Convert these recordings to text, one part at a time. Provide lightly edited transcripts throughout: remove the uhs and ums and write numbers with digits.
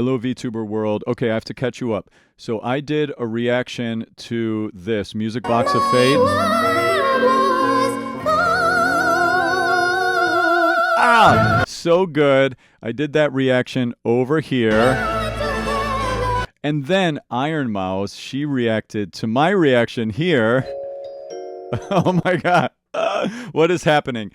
Hello, VTuber world. Okay, I have to catch you up. So I did a reaction to this Music Box of Fate. Ah, so good. I did that reaction over here. And then Ironmouse, she reacted to my reaction here. Oh my God. What is happening?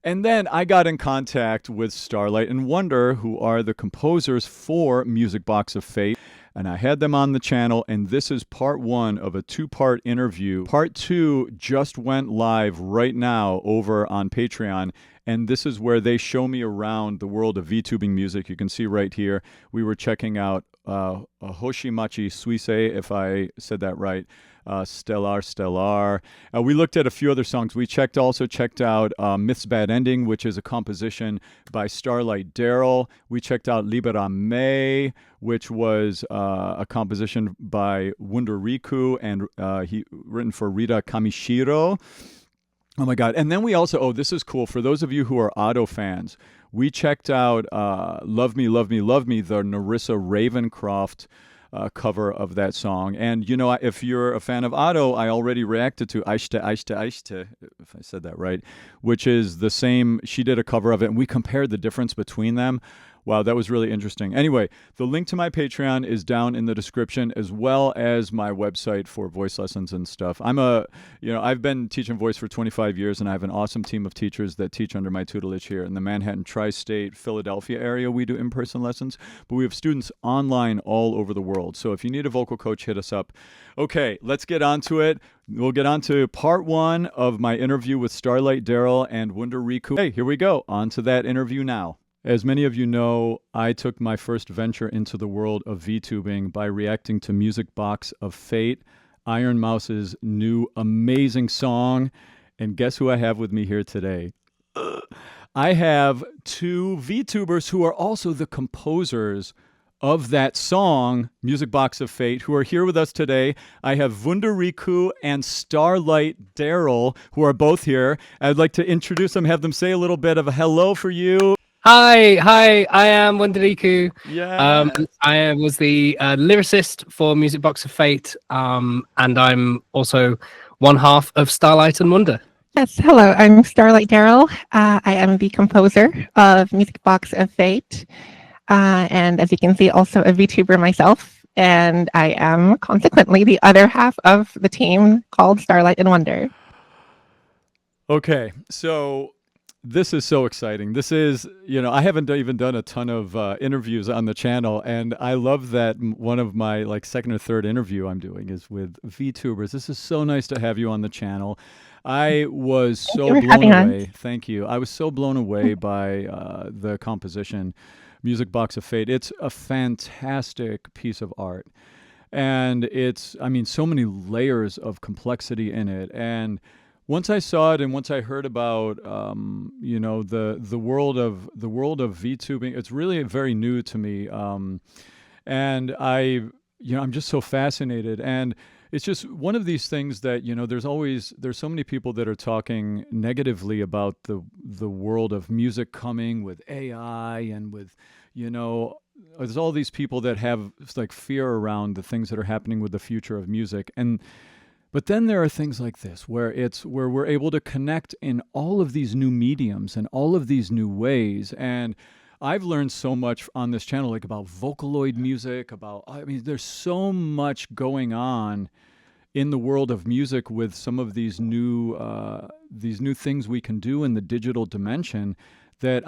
And then I got in contact with Starlight and Wunder, who are the composers for Music Box of Fate. And I had them on the channel, and this is part 1 of a 2-part interview. Part 2 just went live right now over on Patreon, and this is where they show me around the world of VTubing music. You can see right here, we were checking out Hoshimachi Suise, if I said that right. Stellar. We looked at a few other songs. We also checked out Myth's Bad Ending, which is a composition by Starlight Daryl. We checked out Libera Me, which was a composition by Wunder Riku, and he written for Rita Kamishiro. Oh my God. And then we also, this is cool. For those of you who are Otto fans, we checked out Love Me, Love Me, Love Me, the Narissa Ravencroft cover of that song. And, you know, if you're a fan of Otto, I already reacted to Aishte, if I said that right, which is the same. She did a cover of it, and we compared the difference between them. Wow, that was really interesting. Anyway, the link to my Patreon is down in the description, as well as my website for voice lessons and stuff. I've been teaching voice for 25 years, and I have an awesome team of teachers that teach under my tutelage here in the Manhattan, Tri-State, Philadelphia area. We do in-person lessons, but we have students online all over the world. So if you need a vocal coach, hit us up. Okay, let's get on to it. We'll get on to part 1 of my interview with Starlight Daryl and Wunder Riku. Hey, here we go. On to that interview now. As many of you know, I took my first venture into the world of VTubing by reacting to Music Box of Fate, Ironmouse's new amazing song. And guess who I have with me here today? I have 2 VTubers who are also the composers of that song, Music Box of Fate, who are here with us today. I have Wunder Riku and Starlight Daryl, who are both here. I'd like to introduce them, have them say a little bit of a hello for you. Hi, I am Wunder Riku. Yeah. I was the lyricist for Music Box of Fate, and I'm also one half of Starlight and Wunder. Yes, hello, I'm Starlight Daryl. I am the composer of Music Box of Fate, and as you can see, also a VTuber myself, and I am consequently the other half of the team called Starlight and Wunder. Okay, so this is so exciting. This is, I haven't even done a ton of interviews on the channel, and I love that one of my second or third interview I'm doing is with VTubers. This is so nice to have you on the channel. I was so blown away. Thank you. I was so blown away by the composition, Music Box of Fate. It's a fantastic piece of art, and it's, so many layers of complexity in it. And once I saw it, and once I heard about, the world of VTubing, it's really very new to me, and I'm just so fascinated. And it's just one of these things that there's so many people that are talking negatively about the world of music coming with AI and with there's all these people that have fear around the things that are happening with the future of music. But then there are things like this, where we're able to connect in all of these new mediums and all of these new ways. And I've learned so much on this channel, about Vocaloid music, there's so much going on in the world of music with some of these new things we can do in the digital dimension that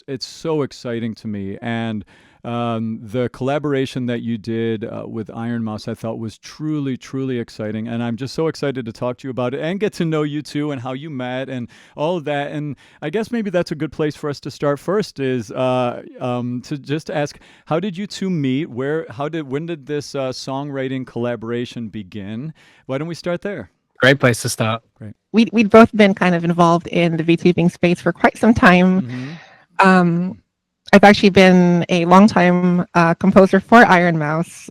it's so exciting to me. And the collaboration that you did with Ironmouse, I thought was truly, truly exciting. And I'm just so excited to talk to you about it and get to know you too, and how you met and all of that. And I guess maybe that's a good place for us to start first, is to just ask, how did you two meet? When did this songwriting collaboration begin? Why don't we start there? Great place to start. Great. We'd both been kind of involved in the VTubing space for quite some time. Mm-hmm. I've actually been a longtime composer for Ironmouse,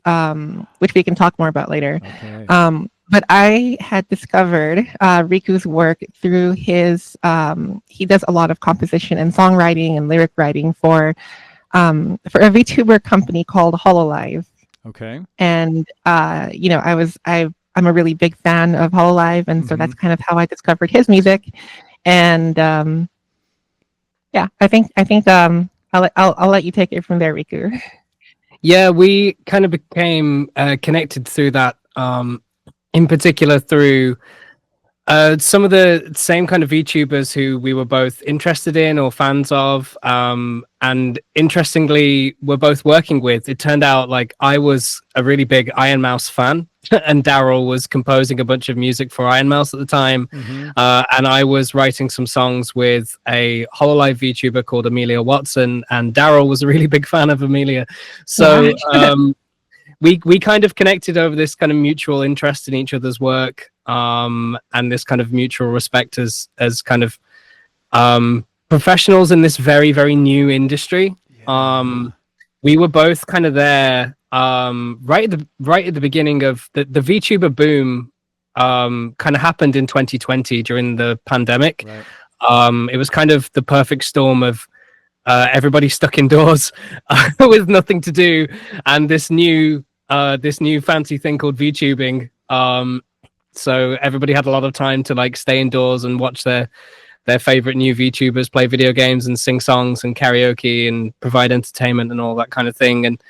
which we can talk more about later. Okay. But I had discovered Riku's work through his, he does a lot of composition and songwriting and lyric writing for for a VTuber company called Hololive. Okay. And I'm a really big fan of Hololive, and so that's kind of how I discovered his music. And I think I'll let you take it from there, Riku. Yeah, we kind of became connected through that, in particular through some of the same kind of VTubers who we were both interested in or fans of, and interestingly, we're both working with. It turned out like I was a really big Ironmouse fan, and Daryl was composing a bunch of music for Ironmouse at the time, and I was writing some songs with a Hololive VTuber called Amelia Watson, and Daryl was a really big fan of Amelia. So we kind of connected over this kind of mutual interest in each other's work, and this kind of mutual respect as kind of professionals in this very, very new industry. We were both kind of there right at the beginning of the VTuber boom. Kind of happened in 2020 during the pandemic. Right. It was kind of the perfect storm of everybody stuck indoors with nothing to do, and this new fancy thing called VTubing. So everybody had a lot of time to like stay indoors and watch their favorite new VTubers play video games and sing songs and karaoke and provide entertainment and all that kind of thing. And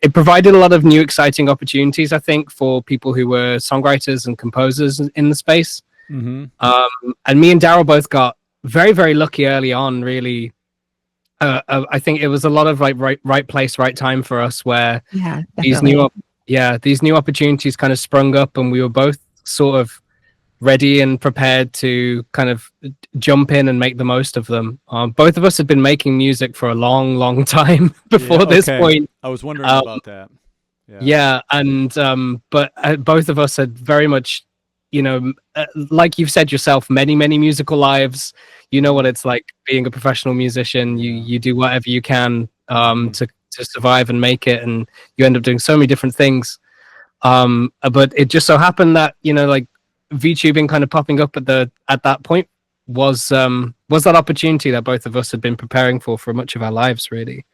it provided a lot of new exciting opportunities, I think, for people who were songwriters and composers in the space. And me and Daryl both got very, very lucky early on, really. I think it was a lot of like right place, right time for us, where these new opportunities kind of sprung up, and we were both sort of ready and prepared to kind of jump in and make the most of them. Both of us had been making music for a long, long time before this point. I was wondering about that. But both of us had very much, like you've said yourself, many musical lives. You know what it's like being a professional musician. You do whatever you can to survive and make it, and you end up doing so many different things. But it just so happened that like VTubing kind of popping up at that point was that opportunity that both of us had been preparing for much of our lives, really.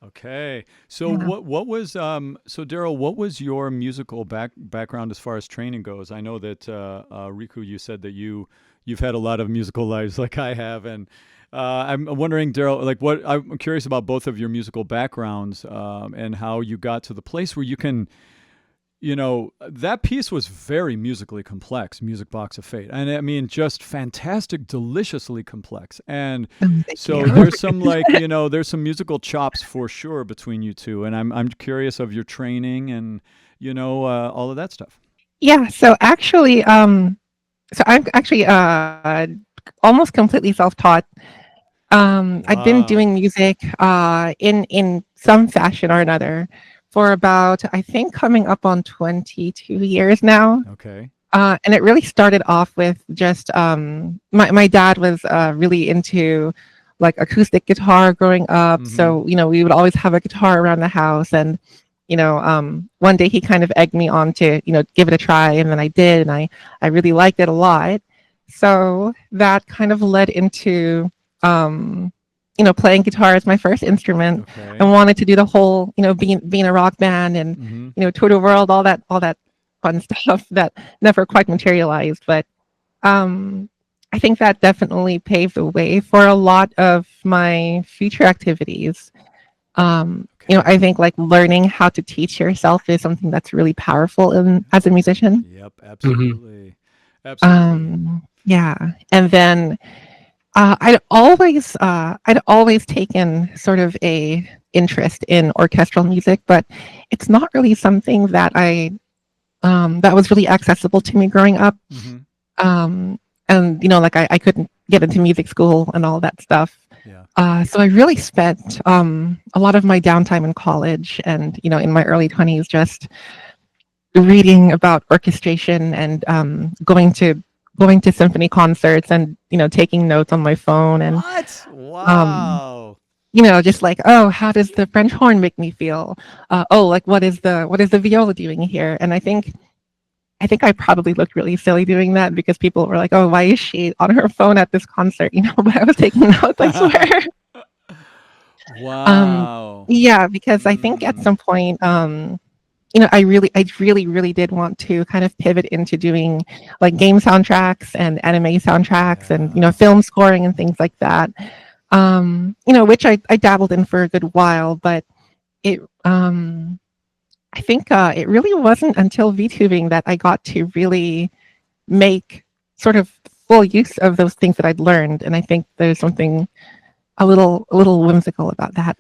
Okay, so what was so Daryl, what was your musical background as far as training goes? I know that Riku, you said that you've had a lot of musical lives like I have, and I'm wondering, Daryl, like I'm curious about both of your musical backgrounds and how you got to the place where you can. That piece was very musically complex, Music Box of Fate. And I mean, just fantastic, deliciously complex. And so there's some there's some musical chops for sure between you two. And I'm curious of your training and, all of that stuff. Yeah. So actually, I'm actually almost completely self-taught. I've been doing music in some fashion or another for about, I think, coming up on 22 years now. Okay. And it really started off with just my dad was really into like acoustic guitar growing up. So, we would always have a guitar around the house. And, one day he kind of egged me on to, give it a try. And then I did. And I really liked it a lot. So that kind of led into playing guitar as my first instrument, and wanted to do the whole, being a rock band and, tour the world, all that fun stuff that never quite materialized. But I think that definitely paved the way for a lot of my future activities. I think like learning how to teach yourself is something that's really powerful as a musician. Yep, absolutely. Absolutely. And then I'd always taken sort of a interest in orchestral music, but it's not really something that that was really accessible to me growing up. And I couldn't get into music school and all that stuff. So I really spent a lot of my downtime in college and in my early 20s just reading about orchestration and going to symphony concerts and taking notes on my phone and wow. Just like, oh, how does the French horn make me feel? Like what is the viola doing here? And I think I probably looked really silly doing that because people were like, oh, why is she on her phone at this concert? But I was taking notes, I swear. Wow. Yeah, because I think at some point, I really did want to kind of pivot into doing like game soundtracks and anime soundtracks and film scoring and things like that. Which I dabbled in for a good while, but it I think it really wasn't until VTubing that I got to really make sort of full use of those things that I'd learned, and I think there's something a little whimsical about that.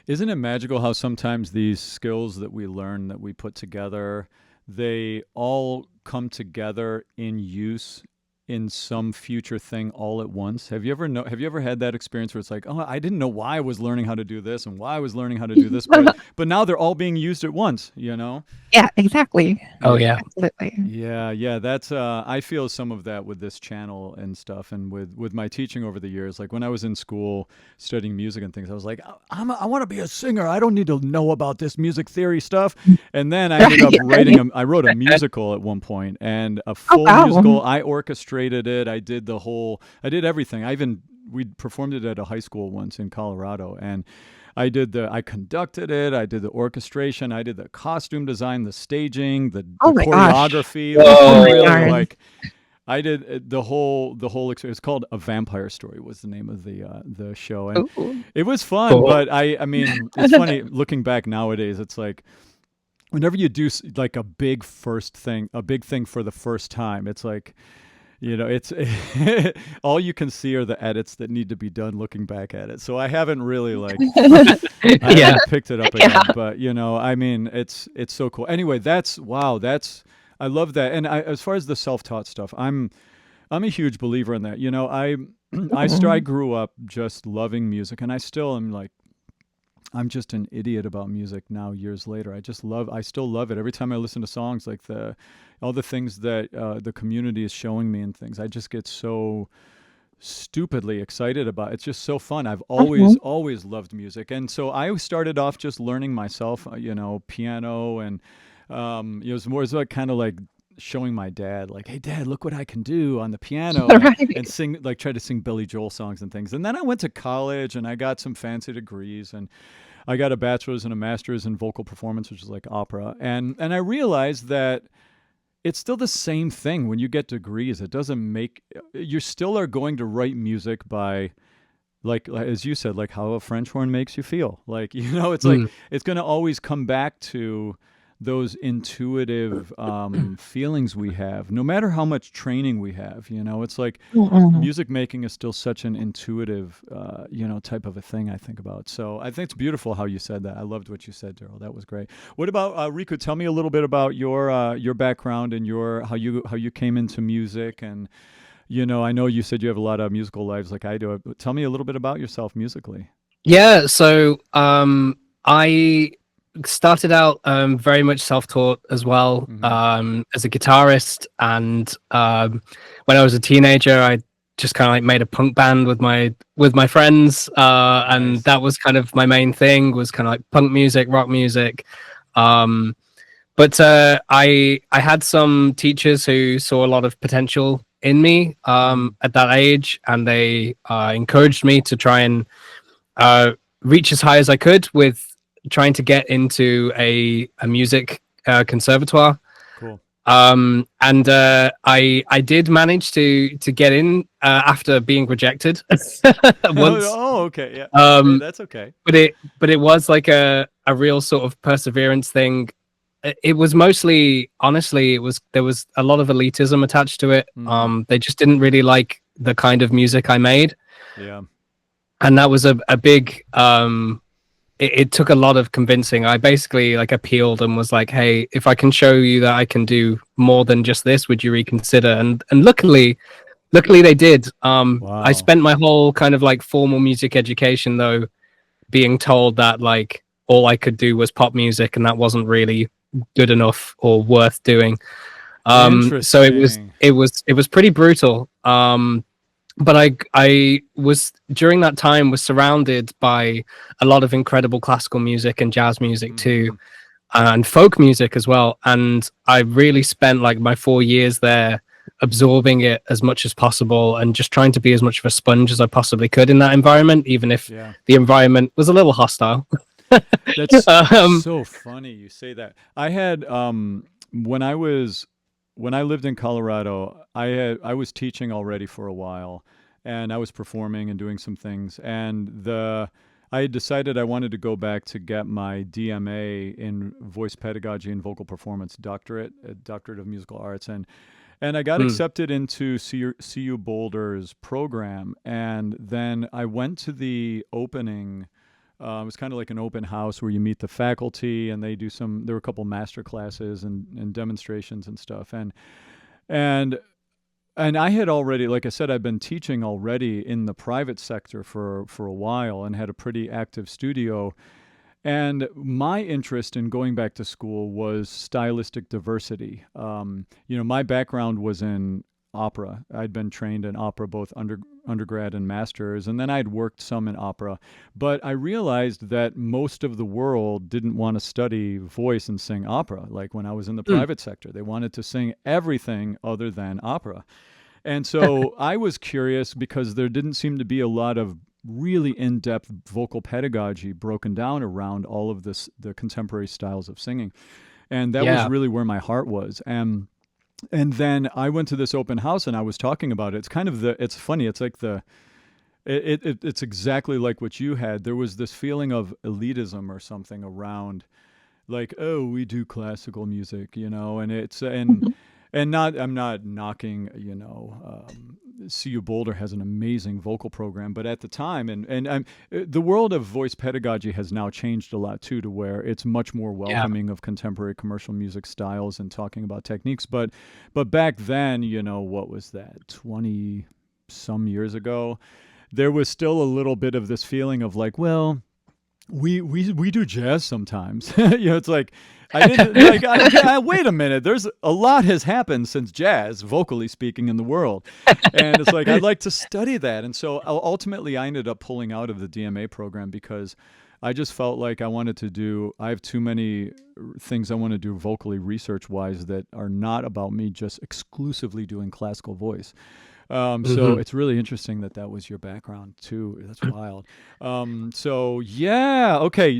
Isn't it magical how sometimes these skills that we learn, that we put together, they all come together in use in some future thing all at once? Have you ever had that experience where it's like, oh, I didn't know why I was learning how to do this and why I was learning how to do this, but now they're all being used at once, Yeah, exactly. Oh yeah, absolutely. Yeah. That's I feel some of that with this channel and stuff, and with my teaching over the years. Like when I was in school studying music and things, I was like, I want to be a singer. I don't need to know about this music theory stuff. And then I ended up I wrote a musical at one point, and a full musical. I orchestrated it. I did everything. We performed it at a high school once in Colorado, and I conducted it. I did the orchestration. I did the costume design, the staging, the choreography. I did the whole experience. It's called A Vampire Story was the name of the show, and it was fun. Cool. But I mean, it's funny looking back nowadays. It's like, whenever you do like a big thing for the first time, it's like, it's all you can see are the edits that need to be done looking back at it. So I haven't really haven't picked it up again. But I mean, it's so cool. Anyway, I love that. And as far as the self-taught stuff, I'm a huge believer in that. I grew up just loving music, and I still am I'm just an idiot about music now, years later. I still love it. Every time I listen to songs, like all the things that the community is showing me and things, I just get so stupidly excited about. It's just so fun. I've always loved music. And so I started off just learning myself, piano, and it was more kind of like showing my dad, like, hey Dad, look what I can do on the piano. And sing, try to sing Billy Joel songs and things. And then I went to college and I got some fancy degrees, and I got a bachelor's and a master's in vocal performance, which is like opera. And I realized that it's still the same thing when you get degrees. It doesn't you still are going to write music by, like as you said, like how a French horn makes you feel. It's like it's going to always come back to those intuitive feelings we have, no matter how much training we have. It's like music making is still such an intuitive type of a thing I think about. So I think it's beautiful how you said that. I loved what you said, Daryl. That was great. What about Riku? Tell me a little bit about your background and how you came into music. And I know you said you have a lot of musical lives like I do. Tell me a little bit about yourself musically. Yeah, so I started out very much self-taught as well, as a guitarist, and when I was a teenager I just kind of made a punk band with my friends, and that was kind of my main thing, was kind of like punk music, rock music, but I had some teachers who saw a lot of potential in me at that age, and they encouraged me to try and reach as high as I could with trying to get into a music conservatoire. Cool. And I did manage to get in after being rejected once. Oh, okay, yeah. That's okay. But it was like a real sort of perseverance thing. It was mostly, honestly, there was a lot of elitism attached to it. They just didn't really like the kind of music I made. Yeah. And that was a big it took a lot of convincing. I basically appealed and was like, hey, if I can show you that I can do more than just this, would you reconsider? And luckily they did. Wow. I spent my whole kind of formal music education though being told that all I could do was pop music, and that wasn't really good enough or worth doing. So it was pretty brutal. But I was, during that time, was surrounded by a lot of incredible classical music and jazz music too, and folk music as well. And I really spent my 4 years there absorbing it as much as possible and just trying to be as much of a sponge as I possibly could in that environment, even if the environment was a little hostile. That's so funny you say that. I had when I lived in Colorado, I was teaching already for a while, and I was performing and doing some things, and I had decided I wanted to go back to get my DMA in voice pedagogy and vocal performance doctorate of musical arts, and I got accepted into CU Boulder's program, and then I went to the opening. It was kind of like an open house where you meet the faculty, and they do there were a couple master classes and demonstrations and stuff. And I had already, like I said, I've been teaching already in the private sector for a while and had a pretty active studio. And my interest in going back to school was stylistic diversity. My background was in opera. I'd been trained in opera, both undergrad and masters, and then I'd worked some in opera. But I realized that most of the world didn't want to study voice and sing opera. Like when I was in the private sector, they wanted to sing everything other than opera. And so I was curious because there didn't seem to be a lot of really in-depth vocal pedagogy broken down around all of the contemporary styles of singing. And that was really where my heart was. And then I went to this open house and I was talking about it. It's kind of it's funny. It's like it's exactly like what you had. There was this feeling of elitism or something around, like, oh, we do classical music, and it's, and I'm not knocking, CU Boulder has an amazing vocal program, but at the time, and the world of voice pedagogy has now changed a lot too, to where it's much more welcoming of contemporary commercial music styles and talking about techniques. But back then, what was that, 20 some years ago, there was still a little bit of this feeling of like, well, we do jazz sometimes. It's like, I didn't wait a minute. There's a lot has happened since jazz, vocally speaking, in the world, and it's like I'd like to study that. And so ultimately, I ended up pulling out of the DMA program because I just felt like I have too many things I want to do vocally, research-wise, that are not about me just exclusively doing classical voice. So it's really interesting that was your background too. That's wild. Okay.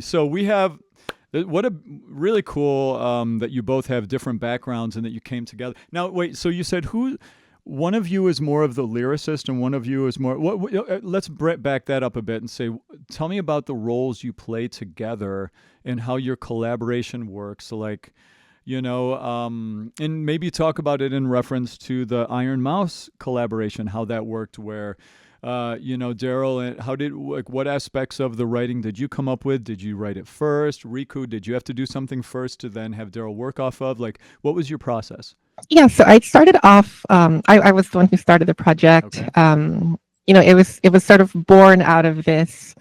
So we have, what a really cool, that you both have different backgrounds and that you came together. Now, wait, so you said one of you is more of the lyricist and one of you is more, let's back that up a bit and say, tell me about the roles you play together and how your collaboration works. So like, and maybe talk about it in reference to the Ironmouse collaboration, how that worked, where, Daryl, what aspects of the writing did you come up with? Did you write it first? Riku, did you have to do something first to then have Daryl work off of? Like, what was your process? Yeah, so I started off, I was the one who started the project. Okay. It was sort of born out of this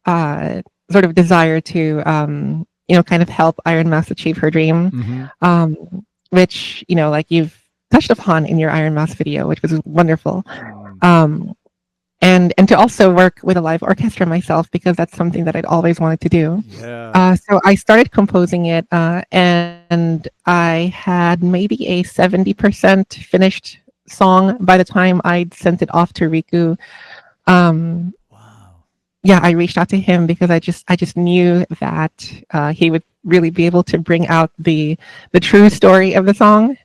sort of desire to, kind of help Ironmouse achieve her dream, which, like you've touched upon in your Ironmouse video, which was wonderful. And to also work with a live orchestra myself, because that's something that I'd always wanted to do. Yeah. So I started composing it, and I had maybe a 70% finished song by the time I'd sent it off to Riku. Yeah, I reached out to him because I just knew that he would really be able to bring out the true story of the song.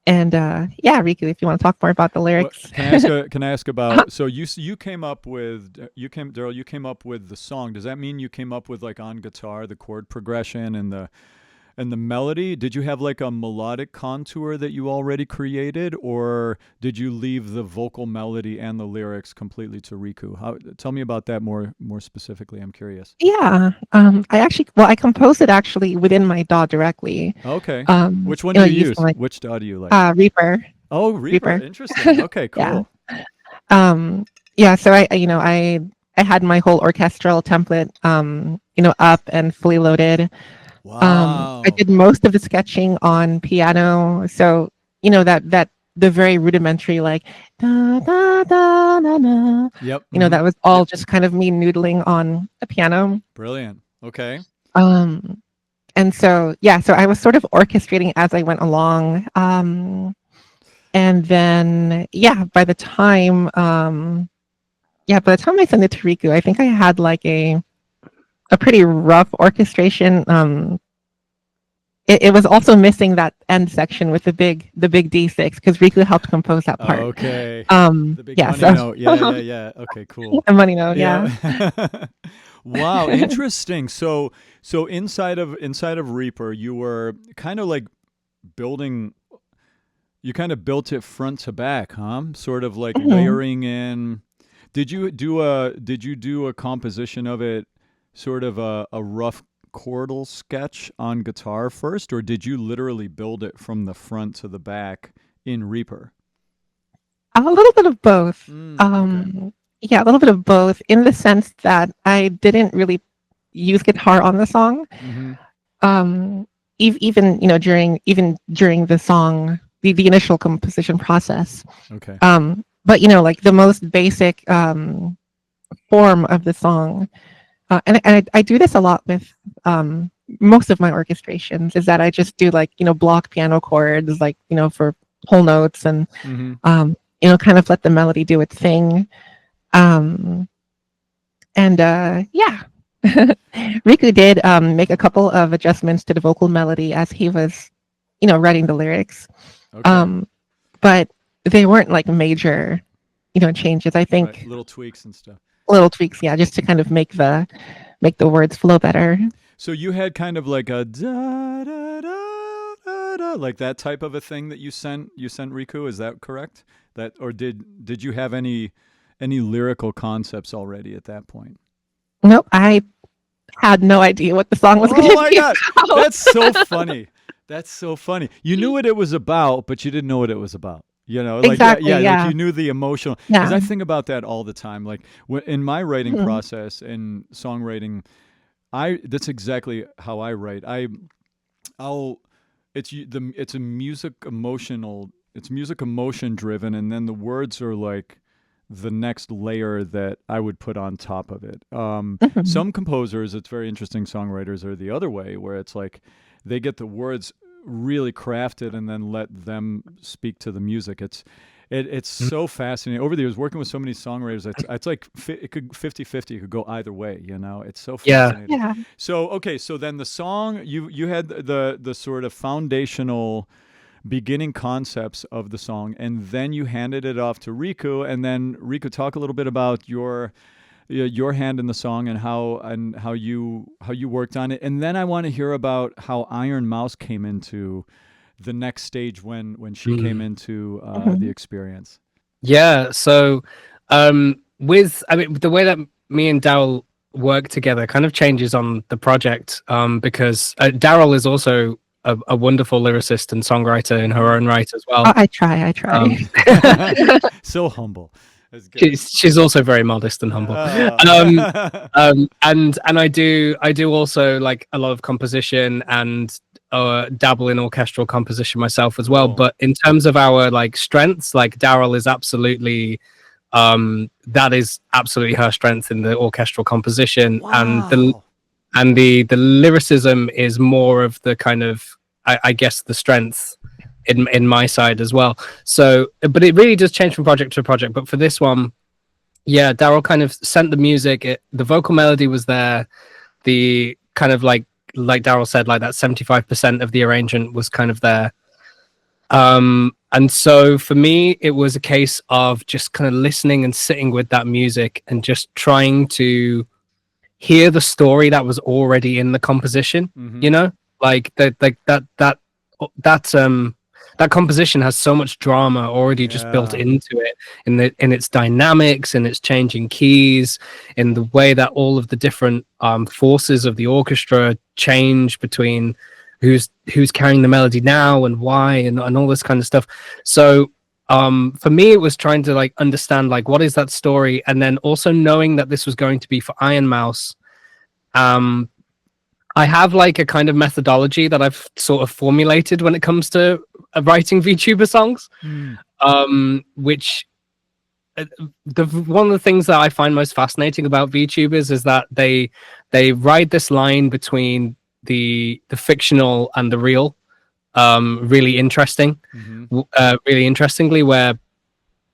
Riku, if you want to talk more about the lyrics. Can I ask about? So you came up with Daryl. You came up with the song. Does that mean you came up with, like, on guitar, the chord progression and the melody? Did you have like a melodic contour that you already created, or did you leave the vocal melody and the lyrics completely to Riku? Tell me about that more specifically. I'm curious. Yeah, I composed it actually within my DAW directly. Okay. Which one do you use? Which DAW do you like? Reaper. Oh, Reaper. Interesting. Okay, cool. So I had my whole orchestral template, up and fully loaded. Wow. I did most of the sketching on piano, so that the very rudimentary, like da da da da da. Yep. That was all just kind of me noodling on a piano. Brilliant. Okay. And And so, yeah, so I was sort of orchestrating as I went along. And then, by the time I sent it to Riku, I think I had like a pretty rough orchestration. It was also missing that end section with the big D6 because Riku helped compose that part. Okay. The big money note. Yeah. Okay, cool. A money note, yeah. Wow, interesting. So inside of Reaper, you were kind of like building. You kind of built it front to back, huh? Sort of like layering in. Did you do a composition of it, sort of a rough chordal sketch on guitar first, or did you literally build it from the front to the back in Reaper? A little bit of both. Okay. Yeah, a little bit of both in the sense that I didn't really use guitar on the song. Even during the song, the initial composition process. Okay. But like the most basic form of the song, and I do this a lot with most of my orchestrations, is that I just do like block piano chords, like for whole notes, and kind of let the melody do its thing. Riku did make a couple of adjustments to the vocal melody as he was writing the lyrics. Okay. But they weren't like major changes. I think Right. Little tweaks and stuff. Little tweaks, yeah, just to kind of make the words flow better. So you had kind of like a da da da da da, like that type of a thing that you sent Riku. Is that correct? That, or did you have any lyrical concepts already at that point? Nope, I had no idea what the song was going to be. Oh my god, that's so funny. That's so funny. You knew what it was about, but you didn't know what it was about. Like exactly, like you knew the emotional. Because Yeah. I think about that all the time. Like in my writing process and songwriting, that's exactly how I write. It's music emotion driven, and then the words are like the next layer that I would put on top of it. Some composers, it's very interesting, songwriters are the other way, where it's like they get the words really crafted and then let them speak to the music. It's so fascinating. Over the years, working with so many songwriters, it's like it could 50-50. It could go either way. It's so fascinating. Yeah. So okay, so then the song, you had the sort of foundational beginning concepts of the song, and then you handed it off to Riku, and then Riku, talk a little bit about your hand in the song and how you worked on it, and then I want to hear about how Ironmouse came into the next stage when she came into the experience. Yeah, so the way that me and Daryl work together kind of changes on the project, because Daryl is also a wonderful lyricist and songwriter in her own right as well. Oh, I try. So humble. That's good. She's also very modest and humble. And I do also like a lot of composition and dabble in orchestral composition myself as well. Cool. But in terms of our like strengths, like Daryl is absolutely that is absolutely her strength in the orchestral composition. Wow. and the lyricism is more of the kind of I guess the strength in my side as well. So but it really does change from project to project. But for this one, yeah, Daryl kind of sent the music, the vocal melody was there, the kind of like Daryl said, like that 75% of the arrangement was kind of there. And so for me, it was a case of just kind of listening and sitting with that music and just trying to hear the story that was already in the composition. Like that composition has so much drama already just built into it, in its dynamics, in its changing keys, in the way that all of the different forces of the orchestra change between who's carrying the melody now and why, and all this kind of stuff. So for me, it was trying to like understand like what is that story, and then also knowing that this was going to be for Ironmouse. I have like a kind of methodology that I've sort of formulated when it comes to writing VTuber songs, which one of the things that I find most fascinating about VTubers is that they ride this line between the fictional and the real really interesting. Really interestingly, where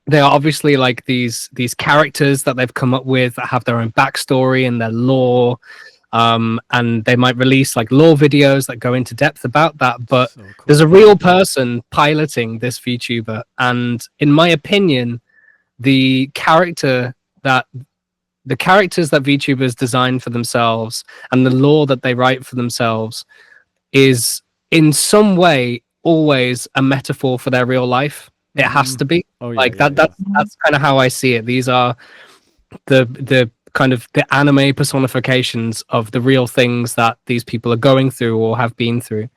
they are obviously like these characters that they've come up with that have their own backstory and their lore, and they might release like lore videos that go into depth about that. But So cool. there's a real person piloting this VTuber, and in my opinion, the characters that VTubers design for themselves and the lore that they write for themselves is in some way always a metaphor for their real life. It has to be. Oh, yeah, like yeah, that. That's kind of how I see it. These are the kind of the anime personifications of the real things that these people are going through or have been through.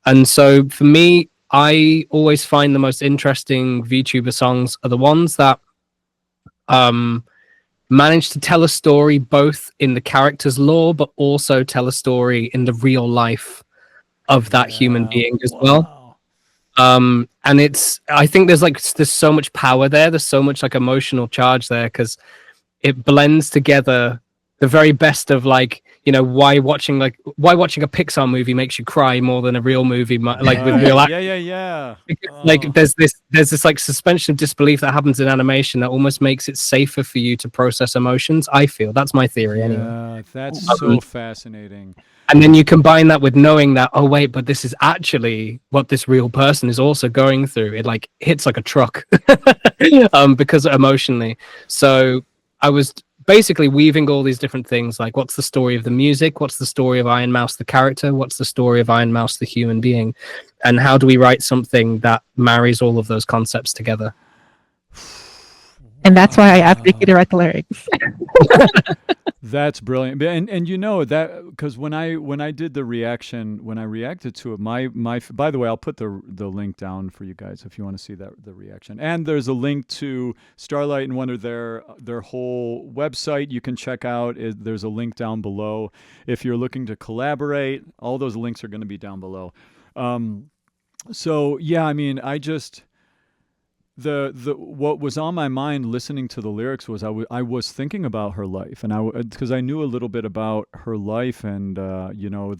And so for me, I always find the most interesting VTuber songs are the ones that manage to tell a story both in the character's lore, but also tell a story in the real life of that human being as well. And I think there's so much power there. There's so much like emotional charge there because it blends together the very best of like, you know, why watching a Pixar movie makes you cry more than a real movie, like with real actors. Yeah. Like there's this like suspension of disbelief that happens in animation that almost makes it safer for you to process emotions. I feel that's my theory anyway. Yeah, that's so fascinating. And then you combine that with knowing that, oh wait, but this is actually what this real person is also going through. It like hits like a truck because emotionally. So I was basically weaving all these different things, like what's the story of the music, what's the story of Ironmouse the character, what's the story of Ironmouse the human being, and how do we write something that marries all of those concepts together. And that's why I asked Riku to write the lyrics. That's brilliant. And you know that because when I did the reaction, when I reacted to it, my by the way, I'll put the link down for you guys if you want to see the reaction. And there's a link to Starlight and Wunder, their whole website you can check out. There's a link down below if you're looking to collaborate. All those links are going to be down below. So yeah, I mean, I just what was on my mind listening to the lyrics was I was thinking about her life, and because I knew a little bit about her life and you know,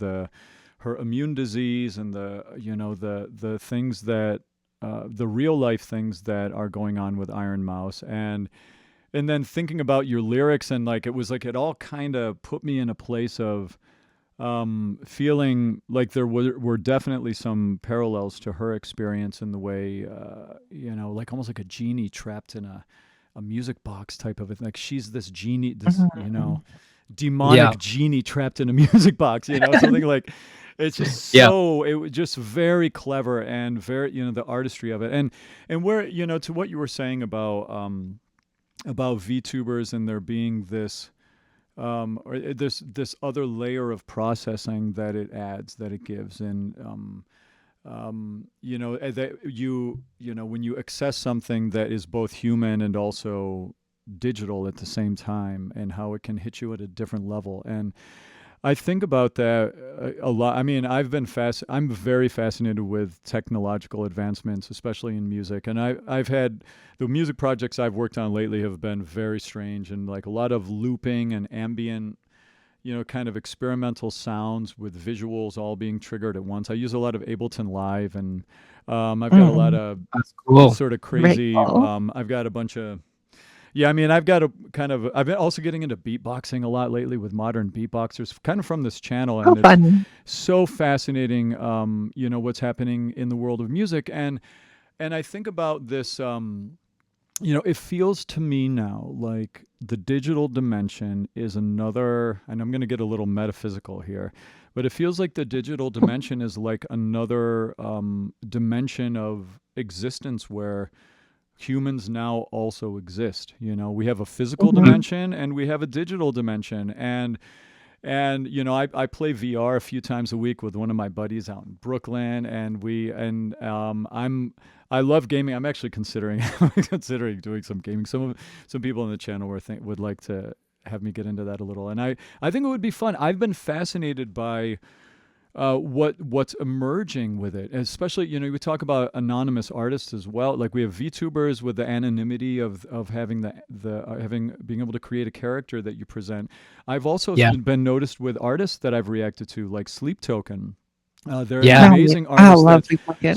her immune disease and the things that the real life things that are going on with Ironmouse, and then thinking about your lyrics, and like it was like it all kind of put me in a place of feeling like there were definitely some parallels to her experience in the way, you know, like almost like a genie trapped in a music box type of it. Like she's this genie, you know, demonic genie trapped in a music box, you know, something like it's just so, it was just very clever and very, you know, the artistry of it. And where, you know, to what you were saying about VTubers and there being this, or this other layer of processing that it adds, that it gives, and you know, that you know, when you access something that is both human and also digital at the same time, and how it can hit you at a different level. And I think about that a lot. I mean, I'm very fascinated with technological advancements, especially in music. And I've had the music projects I've worked on lately have been very strange, and like a lot of looping and ambient, you know, kind of experimental sounds with visuals all being triggered at once. I use a lot of Ableton Live, and I've got a lot of sort of crazy. I've got a bunch of. Yeah, I mean, I've got I've been also getting into beatboxing a lot lately with modern beatboxers, kind of from this channel. And it's so fascinating, you know, what's happening in the world of music. And I think about this, you know, it feels to me now like the digital dimension is another, and I'm going to get a little metaphysical here, but it feels like the digital dimension is like another dimension of existence where humans now also exist. You know, we have a physical dimension and we have a digital dimension, and you know, I play VR a few times a week with one of my buddies out in Brooklyn, and I love gaming. I'm actually considering doing some gaming. Some people on the channel would like to have me get into that a little, and I think it would be fun. I've been fascinated by what's emerging with it, especially we talk about anonymous artists as well. Like we have VTubers with the anonymity of having being able to create a character that you present. I've also been noticed with artists that I've reacted to, like Sleep Token. They're an amazing artist.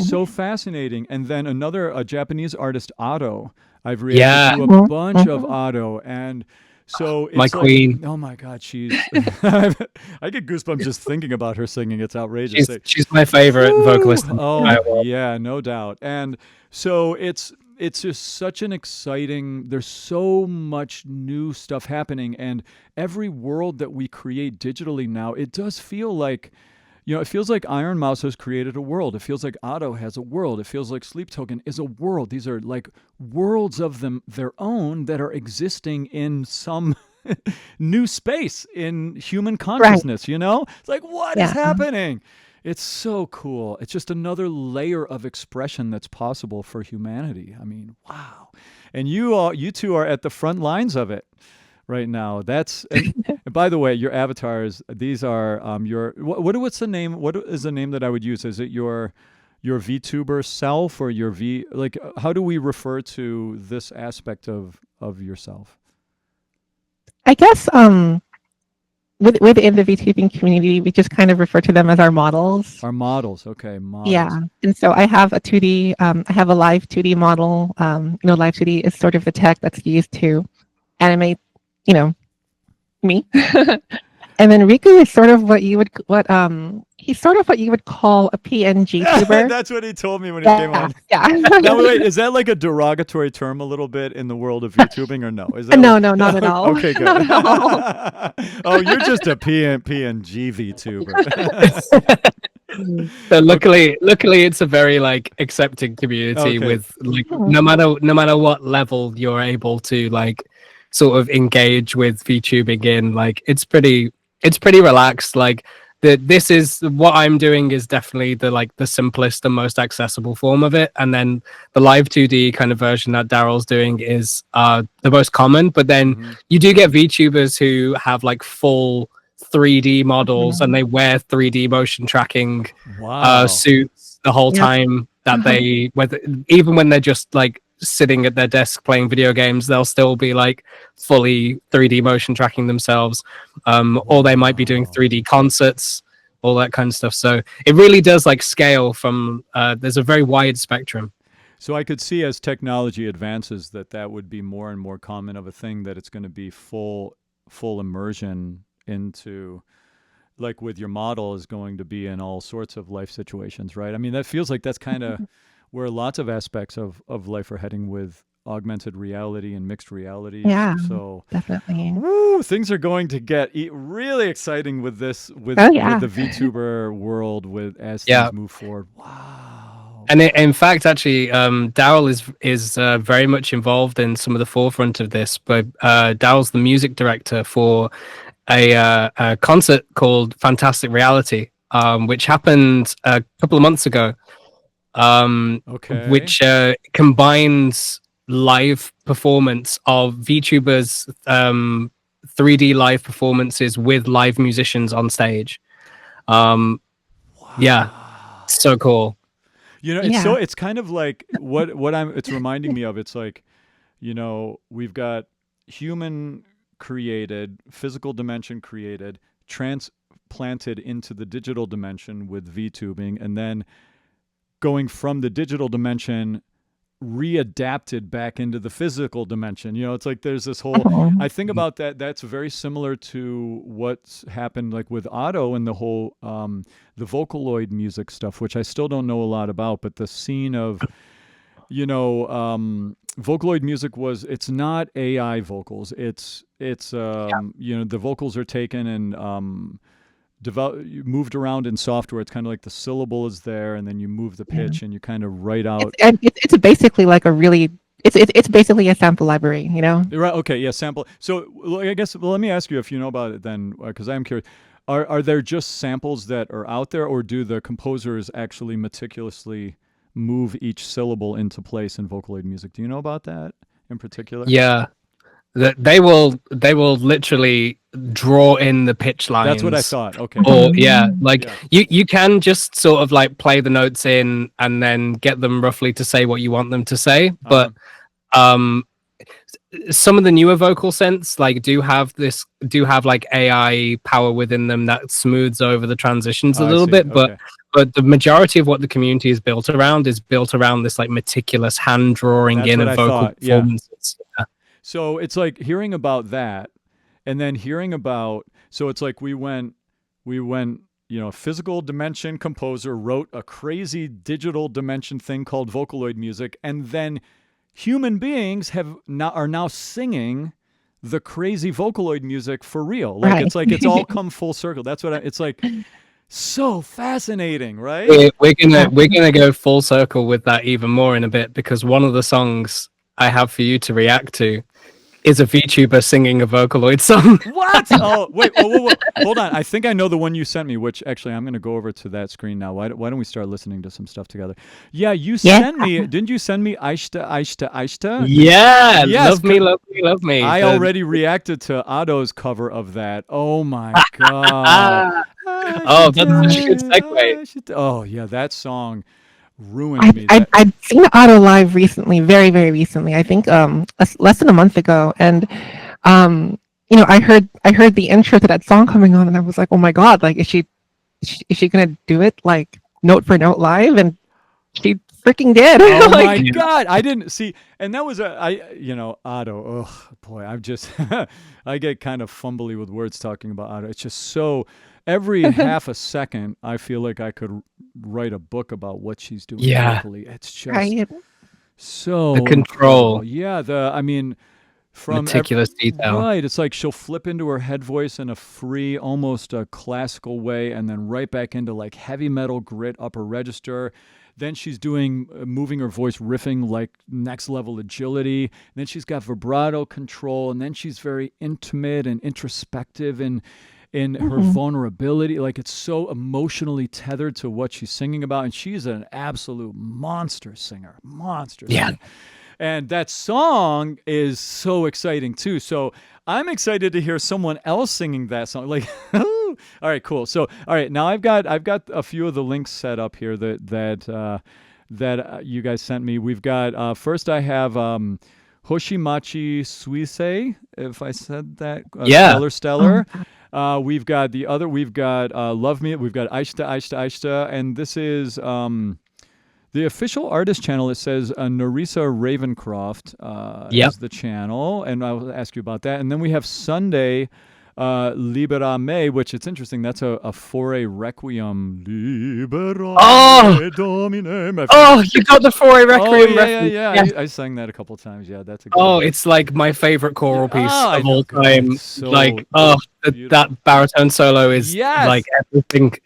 So fascinating. And then a Japanese artist, Otto. I've reacted to a bunch of Otto, and so it's my queen. Oh my God, she's. I get goosebumps just thinking about her singing. It's outrageous. She's my favorite vocalist. Oh yeah, no doubt. And so it's just such an exciting. There's so much new stuff happening, and every world that we create digitally now, it does feel like. It feels like Ironmouse has created a world. It feels like Otto has a world. It feels like Sleep Token is a world. These are like worlds of their own that are existing in some new space in human consciousness, It's like, what is happening? It's so cool. It's just another layer of expression that's possible for humanity. I mean, wow. And you two are at the front lines of it right now. And by the way, your avatars, these are what's the name? What is the name that I would use? Is it your VTuber self or your how do we refer to this aspect of yourself? I guess within the VTubing community, we just kind of refer to them as our models. Our models, okay, models. Yeah, and so I have a 2D, I have a live 2D model. Live 2D is sort of the tech that's used to animate me. And then Riku is sort of he's sort of what you would call a PNG tuber. That's what he told me when he came on. Yeah. Now wait, is that like a derogatory term a little bit in the world of VTubing or no? Is that no, not at all. Okay, good. Not at all. Oh, you're just a PNG VTuber. So luckily it's a very accepting community with no matter what level you're able to sort of engage with VTubing in, it's pretty relaxed. This is what I'm doing is definitely the simplest and most accessible form of it, and then the live 2D kind of version that Daryl's doing is the most common. But then you do get VTubers who have full 3D models and they wear 3D motion tracking suits the whole time that they even when they're just sitting at their desk playing video games, they'll still be fully 3D motion tracking themselves, or they might be doing 3D concerts, all that kind of stuff. So it really does scale from there's a very wide spectrum. So I could see as technology advances that would be more and more common of a thing, that it's going to be full immersion into with your model is going to be in all sorts of life situations, right? I mean, that feels like that's kind of where lots of aspects of life are heading with augmented reality and mixed reality. Yeah, so definitely. Woo, things are going to get really exciting with this, with the VTuber world, as things move forward. Wow. And in fact, actually, Daryl is very much involved in some of the forefront of this. But Daryl's the music director for a concert called Fantastic Reality, which happened a couple of months ago. Which combines live performance of VTubers 3D live performances with live musicians on stage. Yeah, so cool. It's kind of like it's reminding me of. It's we've got human created, physical dimension created, transplanted into the digital dimension with VTubing, and then going from the digital dimension readapted back into the physical dimension. It's there's this whole, I think about that. That's very similar to what's happened with Otto and the whole, the Vocaloid music stuff, which I still don't know a lot about, but the scene of, Vocaloid music it's not AI vocals. It's the vocals are taken and, moved around in software. It's kind of like the syllable is there, and then you move the pitch, and you kind of write out. It's basically it's basically a sample library, Right. Okay. Yeah. Sample. So I guess let me ask you if you know about it then, because I'm curious. Are there just samples that are out there, or do the composers actually meticulously move each syllable into place in Vocaloid music? Do you know about that in particular? Yeah. They will literally draw in the pitch lines. That's what I thought. Okay. Or you can just sort of like play the notes in and then get them roughly to say what you want them to say. But some of the newer vocal synths like do have like AI power within them that smooths over the transitions a little bit. But the majority of what the community is built around this like meticulous hand drawing in of vocal performances. Yeah. So it's like hearing about that, and then hearing about. So it's like we went. Physical dimension composer wrote a crazy digital dimension thing called Vocaloid music, and then human beings are now singing the crazy Vocaloid music for real. Like it's all come full circle. That's what it's like. So fascinating, right? We're gonna go full circle with that even more in a bit, because one of the songs I have for you to react to is a VTuber singing a Vocaloid song. What? Oh, wait. Whoa. Hold on. I think I know the one you sent me, which actually I'm going to go over to that screen now. Why don't we start listening to some stuff together? Yeah, you sent me. Didn't you send me Aishta? Yeah. Yes, love me. I already reacted to Otto's cover of that. Oh, my God. Oh, that's such a good segue. Oh, yeah. That song ruined me. I'd seen Otto live recently, very, very recently. I think less than a month ago, and I heard the intro to that song coming on, and I was like, oh my God, like is she gonna do it like note for note live? And she freaking did. Oh my God, I didn't see, and that was Otto. Oh boy, I'm just I get kind of fumbly with words talking about Otto. It's just so. Every half a second, I feel like I could write a book about what she's doing vocally. It's just so the control. Incredible. From meticulous detail. Right. It's like she'll flip into her head voice in a free, almost a classical way, and then right back into like heavy metal grit upper register. Then she's moving her voice, riffing like next level agility. And then she's got vibrato control, and then she's very intimate and introspective in her vulnerability. Like it's so emotionally tethered to what she's singing about, and she's an absolute monster singer. Yeah. And that song is so exciting too. So I'm excited to hear someone else singing that song. Like, all right, cool. So, all right, now I've got a few of the links set up here that you guys sent me. We've got first I have Hoshimachi Suisei, if I said that. Stellar. We've got Love Me. We've got Aishta, and this is the official artist channel. It says Narisa Ravencroft is the channel, and I will ask you about that. And then we have Sunday Libera Me, which it's interesting. That's a Foray Requiem. Libera me, Domine. You got the Foray Requiem reference. Yeah. I sang that a couple of times. Yeah, that's a good one. It's like my favorite choral piece of all time. So that baritone solo is like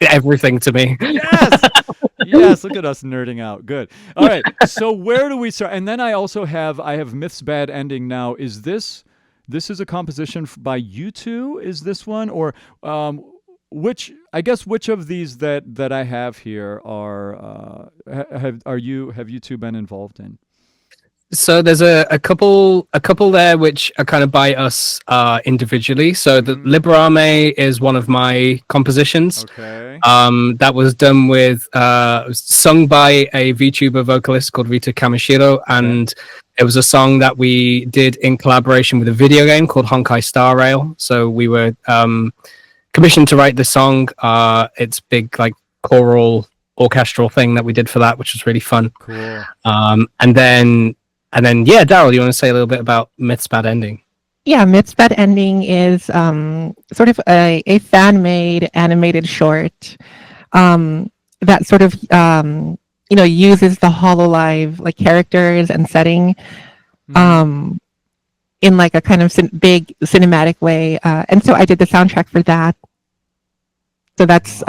everything to me. Yes, look at us nerding out. Good. All right. So where do we start? And then I have Myth's Bad Ending now. Is this is a composition by you two? Is this one, or which of these that I have here are have you two been involved in? So there's a couple there which are kind of by us individually. So the Liberame is one of my compositions. Okay. That was done with sung by a VTuber vocalist called Rita Kamishiro, and it was a song that we did in collaboration with a video game called Honkai Star Rail. So we were commissioned to write the song. It's big like choral orchestral thing that we did for that, which was really fun. Cool. And then, Daryl, you want to say a little bit about Myth's Bad Ending? Yeah, Myth's Bad Ending is sort of a fan-made animated short that sort of uses the HoloLive like characters and setting in like a kind of big cinematic way, and so I did the soundtrack for that. So that's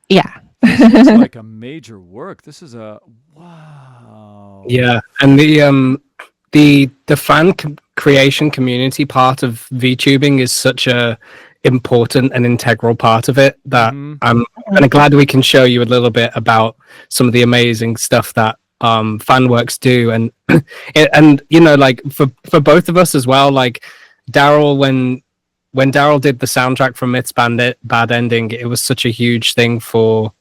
yeah. This is like a major work. This is a wow. Yeah, and the fan creation community part of VTubing is such a important and integral part of it that I'm kind of glad we can show you a little bit about some of the amazing stuff that fanworks do, and like for both of us as well. Like Daryl, when Daryl did the soundtrack for Myth's Bad Ending, it was such a huge thing for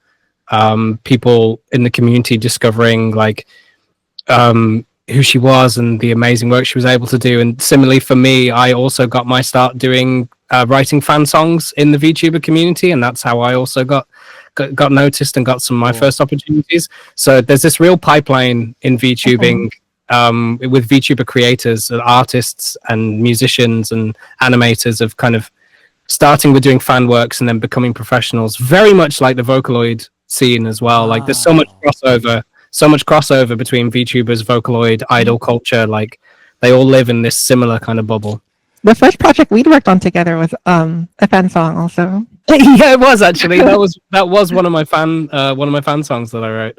people in the community discovering like who she was and the amazing work she was able to do. And similarly for me, I also got my start doing writing fan songs in the VTuber community, and that's how I also got noticed and got some of my first opportunities. So there's this real pipeline in VTubing with VTuber creators, artists and musicians and animators of kind of starting with doing fan works and then becoming professionals, very much like the Vocaloid scene as well. Like there's so much crossover between VTubers, Vocaloid, idol culture. Like they all live in this similar kind of bubble. The first project we'd worked on together was a fan song also. Yeah, it was actually. That was one of my fan songs that I wrote.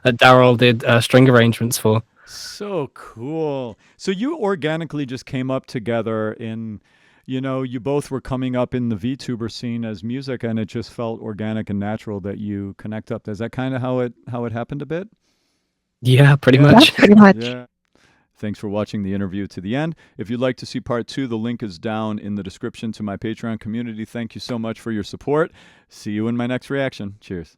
That Daryl did string arrangements for. So cool. So you organically just came up together in, you both were coming up in the VTuber scene as music, and it just felt organic and natural that you connect up. Is that kind of how it happened a bit? Yeah, pretty much. Yeah, pretty much. Yeah. Thanks for watching the interview to the end. If you'd like to see part 2, the link is down in the description to my Patreon community. Thank you so much for your support. See you in my next reaction. Cheers.